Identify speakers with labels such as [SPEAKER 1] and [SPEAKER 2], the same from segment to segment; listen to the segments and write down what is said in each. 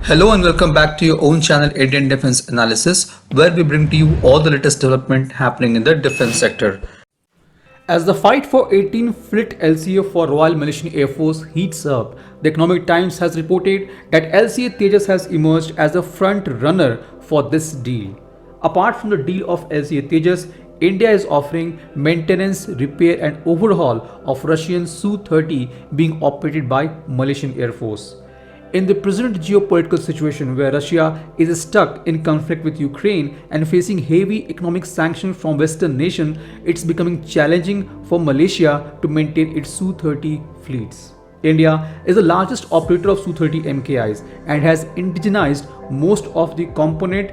[SPEAKER 1] Hello and welcome back to your own channel Indian Defense Analysis, where we bring to you all the latest development happening in the defense sector.
[SPEAKER 2] As the fight for 18 FLIT-LCA for Royal Malaysian Air Force heats up, the Economic Times has reported that LCA Tejas has emerged as a front runner for this deal. Apart from the deal of LCA Tejas, India is offering maintenance, repair and overhaul of Russian SU-30 being operated by Malaysian Air Force. In the present geopolitical situation where Russia is stuck in conflict with Ukraine and facing heavy economic sanctions from Western nations, it's becoming challenging for Malaysia to maintain its Su-30 fleets. India is the largest operator of Su-30 MKIs and has indigenized most of the component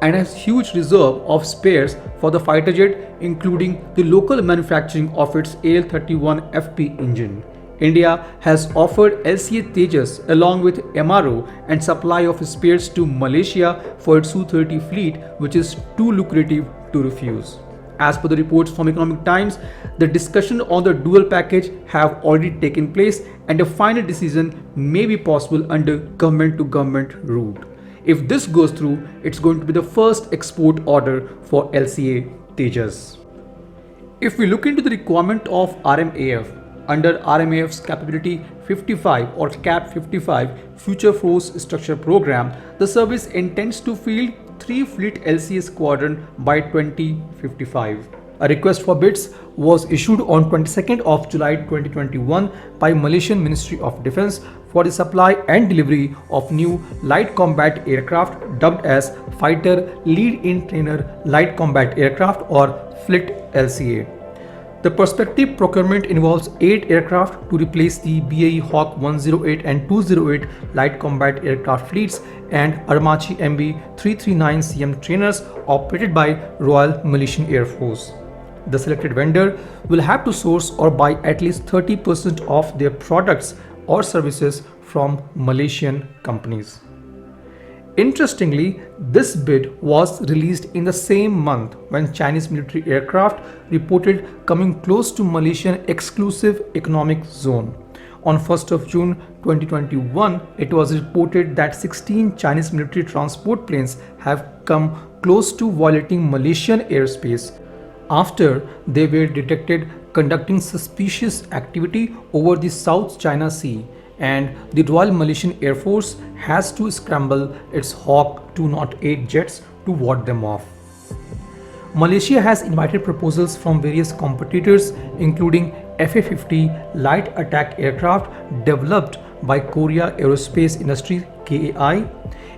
[SPEAKER 2] and has huge reserve of spares for the fighter jet, including the local manufacturing of its AL-31FP engine. India has offered LCA Tejas along with MRO and supply of spares to Malaysia for its Su-30 fleet, which is too lucrative to refuse. As per the reports from Economic Times, the discussion on the dual package have already taken place and a final decision may be possible under government-to-government route. If this goes through, it's going to be the first export order for LCA Tejas. If we look into the requirement of RMAF, under RMAF's Capability 55 or CAP 55 Future Force Structure Program, the service intends to field 3 Fleet LCA squadron by 2055. A request for bids was issued on 22nd of July 2021 by Malaysian Ministry of Defence for the supply and delivery of new light combat aircraft dubbed as Fighter Lead-in Trainer Light Combat Aircraft or FLIT-LCA. The prospective procurement involves 8 aircraft to replace the BAE Hawk 108 and 208 light combat aircraft fleets and Armachi MB 339CM trainers operated by Royal Malaysian Air Force. The selected vendor will have to source or buy at least 30% of their products or services from Malaysian companies. Interestingly, this bid was released in the same month when Chinese military aircraft reported coming close to Malaysian exclusive economic zone. On 1st of June 2021, it was reported that 16 Chinese military transport planes have come close to violating Malaysian airspace after they were detected conducting suspicious activity over the South China Sea, and the Royal Malaysian Air Force has to scramble its Hawk 208 jets to ward them off. Malaysia has invited proposals from various competitors including FA-50 light attack aircraft developed by Korea Aerospace Industry KAI,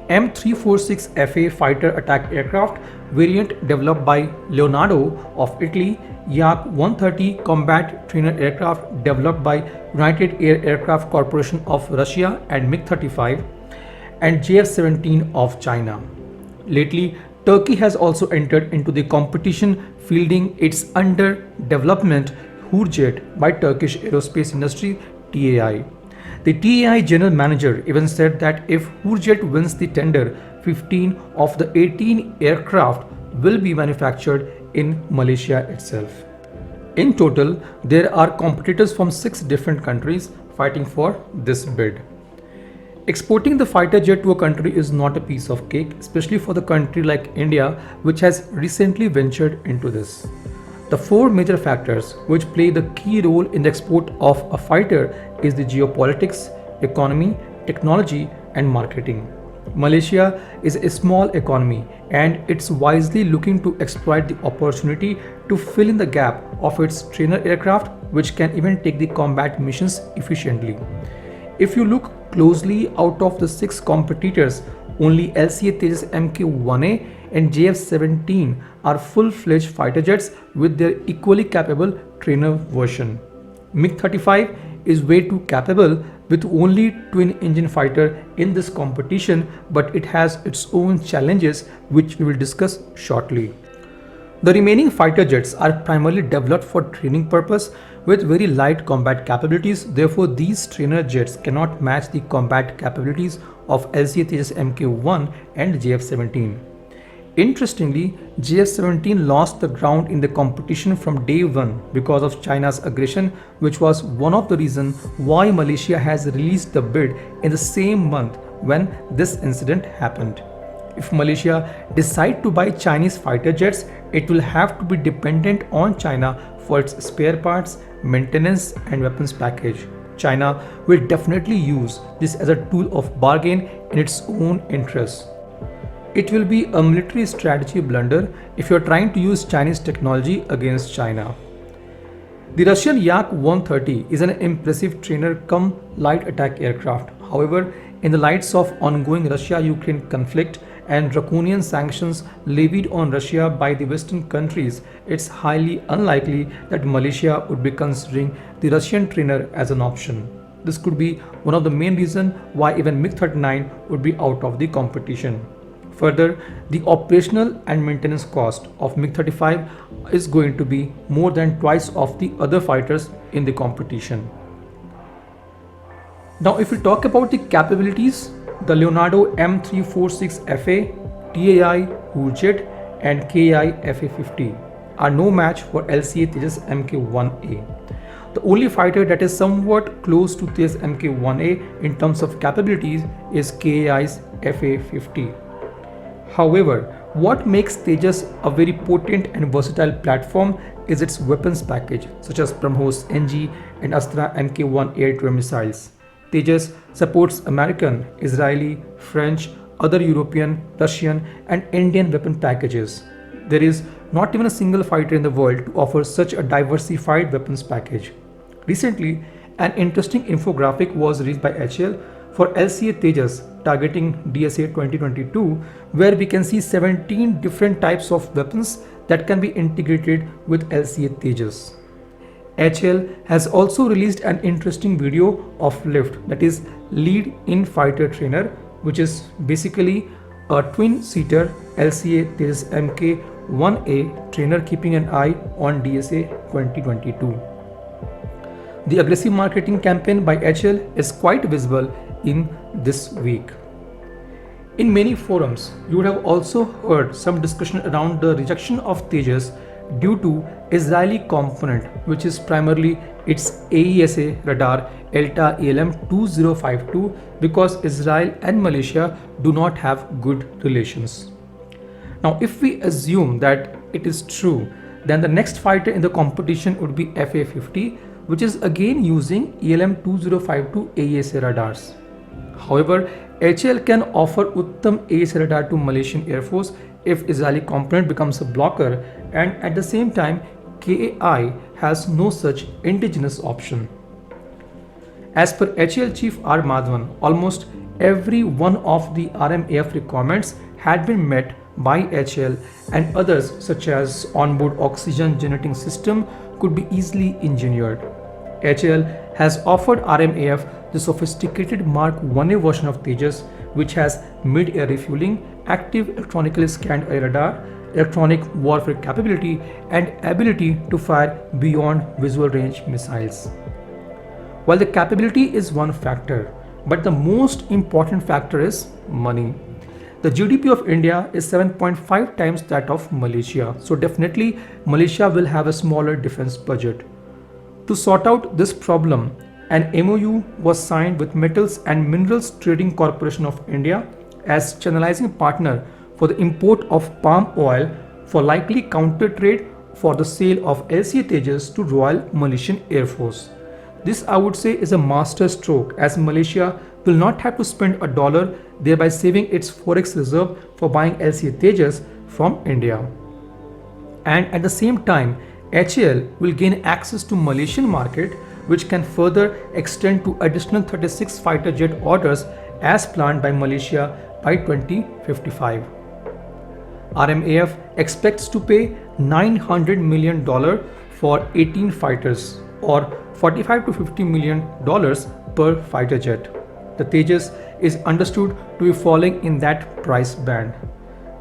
[SPEAKER 2] M346FA fighter attack aircraft variant developed by Leonardo of Italy, Yak-130 combat trainer aircraft developed by United Air Aircraft Corporation of Russia and MiG-35, and JF-17 of China. Lately, Turkey has also entered into the competition, fielding its under development Hurjet by Turkish Aerospace Industry TAI. The TAI general manager even said that if Hurjet wins the tender, 15 of the 18 aircraft will be manufactured in Malaysia itself. In total, there are competitors from 6 different countries fighting for this bid. Exporting the fighter jet to a country is not a piece of cake, especially for the country like India, which has recently ventured into this. The 4 major factors which play the key role in the export of a fighter is the geopolitics, economy, technology and marketing. Malaysia is a small economy and it's wisely looking to exploit the opportunity to fill in the gap of its trainer aircraft, which can even take the combat missions efficiently. If you look closely, out of the 6 competitors, only LCA Tejas Mk1A and JF-17 are full-fledged fighter jets with their equally capable trainer version. MiG-35 is way too capable with only twin-engine fighter in this competition, but it has its own challenges which we will discuss shortly. The remaining fighter jets are primarily developed for training purpose with very light combat capabilities. Therefore, these trainer jets cannot match the combat capabilities of LCA Tejas Mk1 and JF-17. Interestingly, GF-17 lost the ground in the competition from day one because of China's aggression, which was one of the reasons why Malaysia has released the bid in the same month when this incident happened. If Malaysia decide to buy Chinese fighter jets, it will have to be dependent on China for its spare parts, maintenance and weapons package. China will definitely use this as a tool of bargain in its own interests. It will be a military strategy blunder if you are trying to use Chinese technology against China. The Russian Yak-130 is an impressive trainer come light attack aircraft. However, in the lights of ongoing Russia-Ukraine conflict and draconian sanctions levied on Russia by the Western countries, it's highly unlikely that Malaysia would be considering the Russian trainer as an option. This could be one of the main reasons why even MiG-39 would be out of the competition. Further, the operational and maintenance cost of MiG-35 is going to be more than twice of the other fighters in the competition. Now, if we talk about the capabilities, the Leonardo M346FA, TAI Hurjet and KI FA-50 are no match for LCA Tejas Mk1A. The only fighter that is somewhat close to Tejas Mk1A in terms of capabilities is KAI's FA-50. However, what makes Tejas a very potent and versatile platform is its weapons package, such as BrahMos NG and Astra Mk1 air-to-air missiles. Tejas supports American, Israeli, French, other European, Russian and Indian weapon packages. There is not even a single fighter in the world to offer such a diversified weapons package. Recently, an interesting infographic was released by HAL for LCA Tejas targeting DSA 2022, where we can see 17 different types of weapons that can be integrated with LCA Tejas. HAL has also released an interesting video of LIFT, that is Lead in Fighter Trainer, which is basically a twin-seater LCA Tejas Mk1A trainer keeping an eye on DSA 2022. The aggressive marketing campaign by HAL is quite visible in this week. In many forums, you would have also heard some discussion around the rejection of Tejas due to Israeli component, which is primarily its AESA radar ELTA ALM 2052, because Israel and Malaysia do not have good relations. Now, if we assume that it is true, then the next fighter in the competition would be FA-50, which is again using ELM 2052 AESA radars. However, HAL can offer Uttam AESA radar to Malaysian Air Force if Israeli component becomes a blocker, and at the same time KAI has no such indigenous option. As per HAL Chief R. Madhavan, almost every one of the RMAF requirements had been met by HAL, and others such as onboard oxygen generating system could be easily engineered. HAL has offered RMAF the sophisticated Mark 1A version of Tejas, which has mid-air refueling, active electronically scanned air radar, electronic warfare capability and ability to fire beyond visual range missiles. While the capability is one factor, but the most important factor is money. The GDP of India is 7.5 times that of Malaysia, so definitely Malaysia will have a smaller defense budget. To sort out this problem, an MOU was signed with Metals and Minerals Trading Corporation of India as channelizing partner for the import of palm oil for likely counter trade for the sale of LCA Tejas to Royal Malaysian Air Force. This, I would say, is a master stroke, as Malaysia will not have to spend a dollar, thereby saving its forex reserve for buying LCA Tejas from India. And at the same time, HAL will gain access to Malaysian market, which can further extend to additional 36 fighter jet orders as planned by Malaysia by 2055. RMAF expects to pay $900 million for 18 fighters, or $45 to $50 million per fighter jet. The Tejas is understood to be falling in that price band.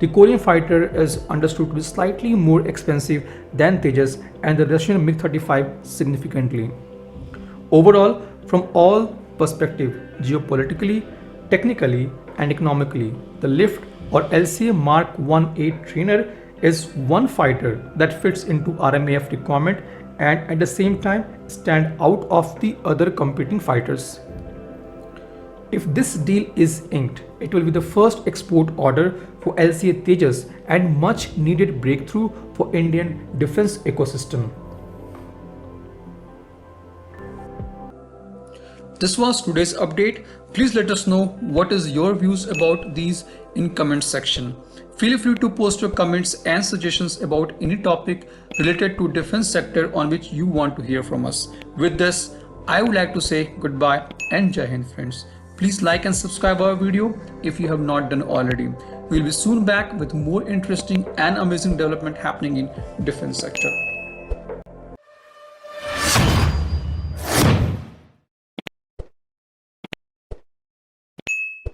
[SPEAKER 2] The Korean fighter is understood to be slightly more expensive than Tejas, and the Russian MiG-35 significantly. Overall, from all perspectives, geopolitically, technically and economically, the lift or LCA Mark 1A trainer is one fighter that fits into RMAF requirement and at the same time stand out of the other competing fighters. If this deal is inked, it will be the first export order for LCA Tejas and much needed breakthrough for Indian defense ecosystem.
[SPEAKER 1] This was today's update. Please let us know what is your views about these in comment section. Feel free to post your comments and suggestions about any topic related to defense sector on which you want to hear from us. With this, I would like to say goodbye and Jai Hind friends. Please like and subscribe our video if you have not done already. We will be soon back with more interesting and amazing development happening in defense sector.